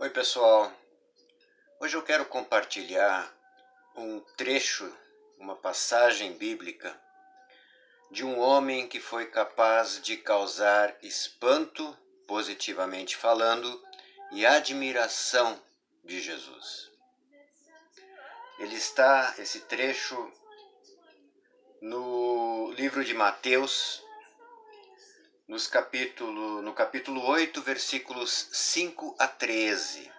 Oi pessoal, hoje eu quero compartilhar um trecho, uma passagem bíblica de um homem que foi capaz de causar espanto, positivamente falando, e admiração de Jesus. Esse trecho, no livro de Mateus, no capítulo 8, versículos 5 a 13.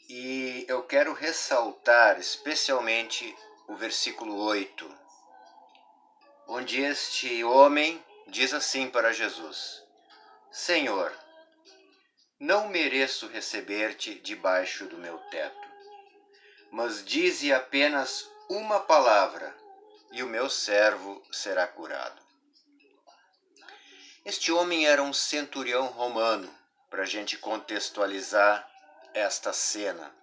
E eu quero ressaltar especialmente o versículo 8, onde este homem diz assim para Jesus: Senhor, não mereço receber-te debaixo do meu teto, mas dize apenas uma palavra e o meu servo será curado. Este homem era um centurião romano, para a gente contextualizar esta cena.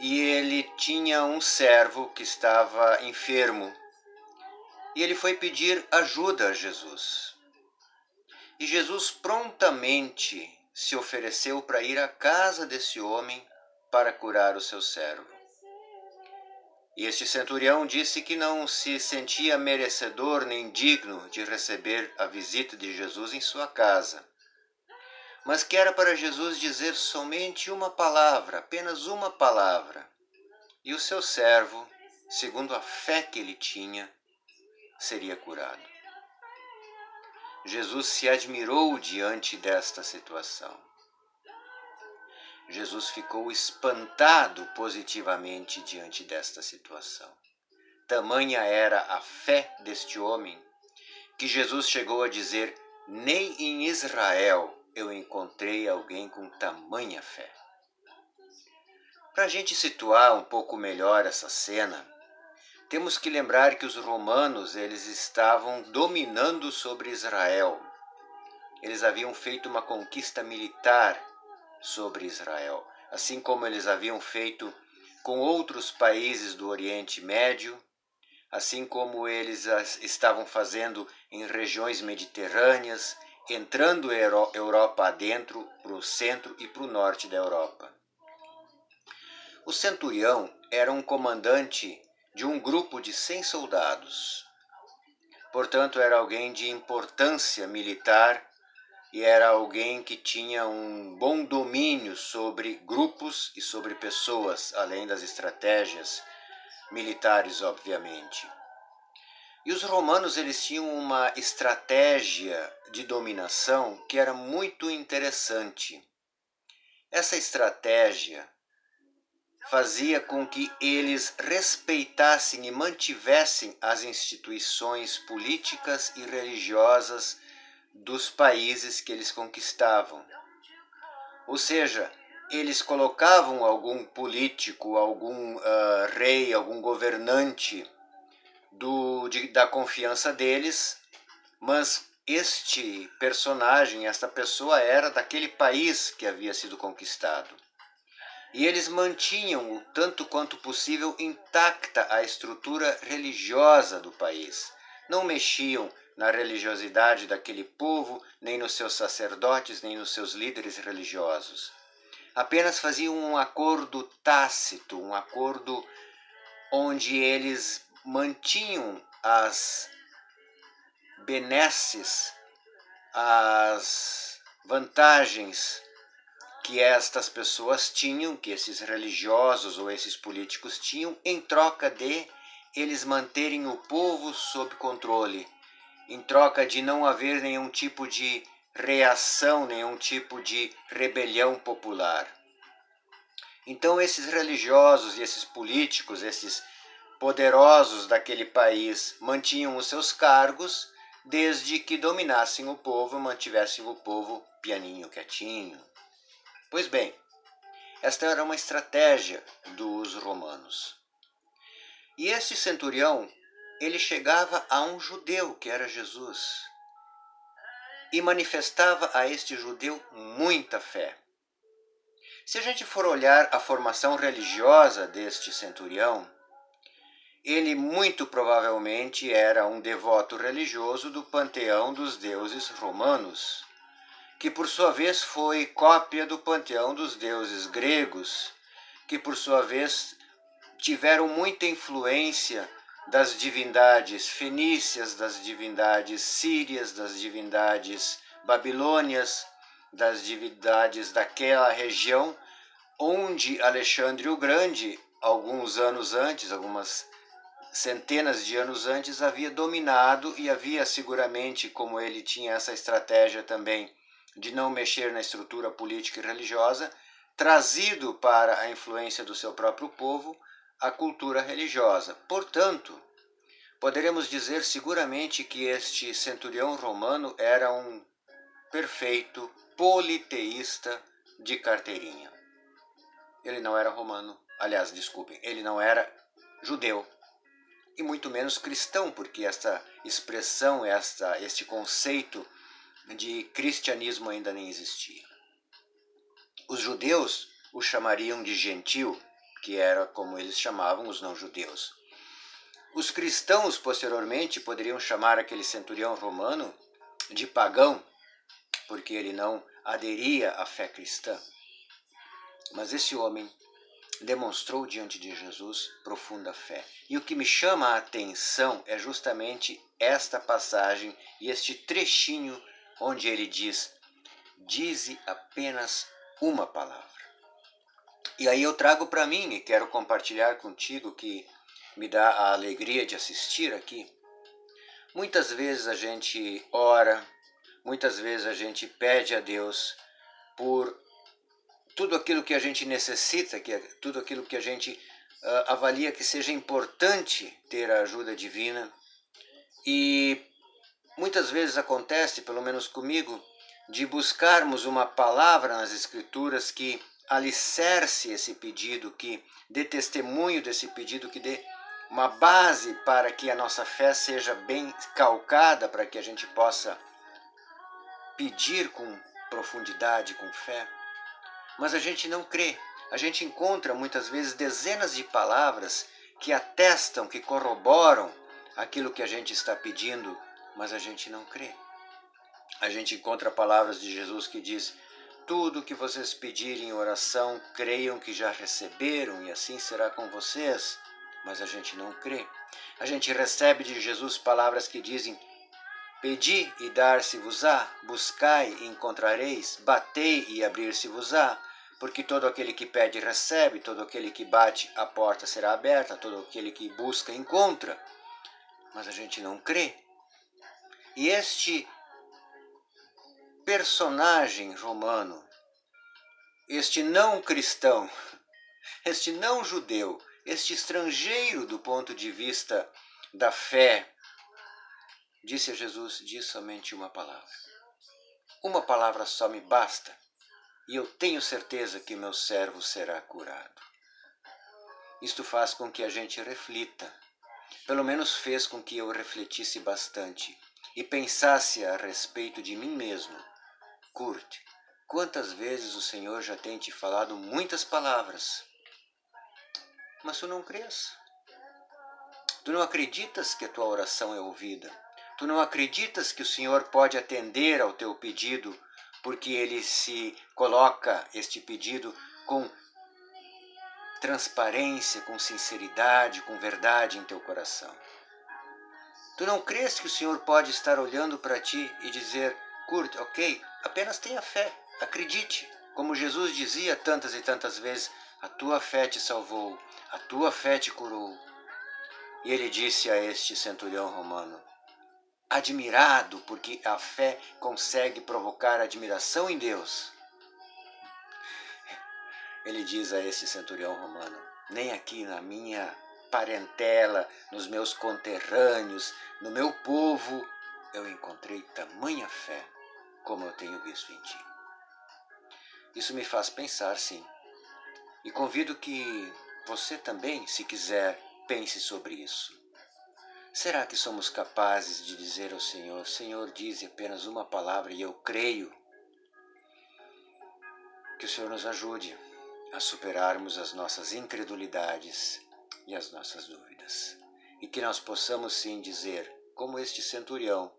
E ele tinha um servo que estava enfermo. E ele foi pedir ajuda a Jesus. E Jesus prontamente se ofereceu para ir à casa desse homem para curar o seu servo. E este centurião disse que não se sentia merecedor nem digno de receber a visita de Jesus em sua casa, mas que era para Jesus dizer somente uma palavra, apenas uma palavra. E o seu servo, segundo a fé que ele tinha, seria curado. Jesus se admirou diante desta situação. Jesus ficou espantado positivamente diante desta situação. Tamanha era a fé deste homem que Jesus chegou a dizer: nem em Israel eu encontrei alguém com tamanha fé. Para a gente situar um pouco melhor essa cena, temos que lembrar que os romanos eles estavam dominando sobre Israel. Eles haviam feito uma conquista militar sobre Israel, assim como eles haviam feito com outros países do Oriente Médio, assim como eles estavam fazendo em regiões mediterrâneas, entrando a Europa adentro, para o centro e para o norte da Europa. O centurião era um comandante de um grupo de 100 soldados. Portanto, era alguém de importância militar e era alguém que tinha um bom domínio sobre grupos e sobre pessoas, além das estratégias militares, obviamente. E os romanos eles tinham uma estratégia de dominação que era muito interessante. Essa estratégia fazia com que eles respeitassem e mantivessem as instituições políticas e religiosas dos países que eles conquistavam. Ou seja, eles colocavam algum político, algum rei, algum governante da confiança deles, mas este personagem, esta pessoa era daquele país que havia sido conquistado. E eles mantinham o tanto quanto possível intacta a estrutura religiosa do país. Não mexiam na religiosidade daquele povo, nem nos seus sacerdotes, nem nos seus líderes religiosos. Apenas faziam um acordo tácito, um acordo onde eles mantinham as benesses, as vantagens que estas pessoas tinham, que esses religiosos ou esses políticos tinham, em troca de eles manterem o povo sob controle, em troca de não haver nenhum tipo de reação, nenhum tipo de rebelião popular. Então esses religiosos e esses políticos, esses poderosos daquele país, mantinham os seus cargos desde que dominassem o povo, mantivessem o povo pianinho, quietinho. Pois bem, esta era uma estratégia dos romanos. E esse centurião, ele chegava a um judeu, que era Jesus, e manifestava a este judeu muita fé. Se a gente for olhar a formação religiosa deste centurião, ele muito provavelmente era um devoto religioso do panteão dos deuses romanos, que por sua vez foi cópia do panteão dos deuses gregos, que por sua vez tiveram muita influência das divindades fenícias, das divindades sírias, das divindades babilônias, das divindades daquela região onde Alexandre o Grande, alguns anos antes, algumas centenas de anos antes, havia dominado, e havia seguramente, como ele tinha essa estratégia também de não mexer na estrutura política e religiosa, trazido para a influência do seu próprio povo a cultura religiosa. Portanto, poderemos dizer seguramente que este centurião romano era um perfeito politeísta de carteirinha. Ele não era romano, aliás, desculpem, ele não era judeu e muito menos cristão, porque esta expressão, este conceito de cristianismo ainda nem existia. Os judeus o chamariam de gentil, que era como eles chamavam os não-judeus. Os cristãos, posteriormente, poderiam chamar aquele centurião romano de pagão, porque ele não aderia à fé cristã. Mas esse homem demonstrou diante de Jesus profunda fé. E o que me chama a atenção é justamente esta passagem e este trechinho onde ele diz: dize apenas uma palavra. E aí eu trago para mim e quero compartilhar contigo, que me dá a alegria de assistir aqui. Muitas vezes a gente ora, muitas vezes a gente pede a Deus por tudo aquilo que a gente necessita, que é tudo aquilo que a gente avalia que seja importante ter a ajuda divina. E muitas vezes acontece, pelo menos comigo, de buscarmos uma palavra nas Escrituras que alicerce esse pedido, que dê testemunho desse pedido, que dê uma base para que a nossa fé seja bem calcada, para que a gente possa pedir com profundidade, com fé. Mas a gente não crê. A gente encontra muitas vezes dezenas de palavras que atestam, que corroboram aquilo que a gente está pedindo, mas a gente não crê. A gente encontra palavras de Jesus que diz: tudo que vocês pedirem em oração, creiam que já receberam e assim será com vocês. Mas a gente não crê. A gente recebe de Jesus palavras que dizem: pedi e dar-se-vos-á, buscai e encontrareis, batei e abrir-se-vos-á, porque todo aquele que pede recebe, todo aquele que bate a porta será aberta, todo aquele que busca encontra. Mas a gente não crê. E este personagem romano, este não cristão, este não judeu, este estrangeiro do ponto de vista da fé, disse a Jesus: diz somente uma palavra. Uma palavra só me basta, e eu tenho certeza que meu servo será curado. Isto faz com que a gente reflita. Pelo menos fez com que eu refletisse bastante e pensasse a respeito de mim mesmo. Kurt, quantas vezes o Senhor já tem te falado muitas palavras, mas tu não crês? Tu não acreditas que a tua oração é ouvida? Tu não acreditas que o Senhor pode atender ao teu pedido, porque Ele se coloca este pedido com transparência, com sinceridade, com verdade em teu coração? Tu não crês que o Senhor pode estar olhando para ti e dizer: Kurt, ok, apenas tenha fé, acredite. Como Jesus dizia tantas e tantas vezes: a tua fé te salvou, a tua fé te curou. E ele disse a este centurião romano, admirado, porque a fé consegue provocar admiração em Deus. Ele diz a este centurião romano: nem aqui na minha parentela, nos meus conterrâneos, no meu povo, eu encontrei tamanha fé como eu tenho visto em ti. Isso me faz pensar, sim. E convido que você também, se quiser, pense sobre isso. Será que somos capazes de dizer ao Senhor: Senhor, dize apenas uma palavra e eu creio? Que o Senhor nos ajude a superarmos as nossas incredulidades e as nossas dúvidas. E que nós possamos sim dizer, como este centurião,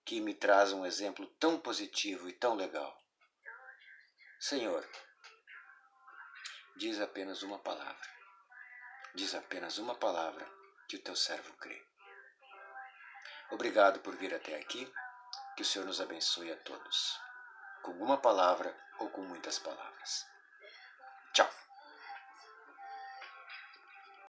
que me traz um exemplo tão positivo e tão legal: Senhor, diz apenas uma palavra. Diz apenas uma palavra que o teu servo crê. Obrigado por vir até aqui. Que o Senhor nos abençoe a todos, com uma palavra ou com muitas palavras. Tchau.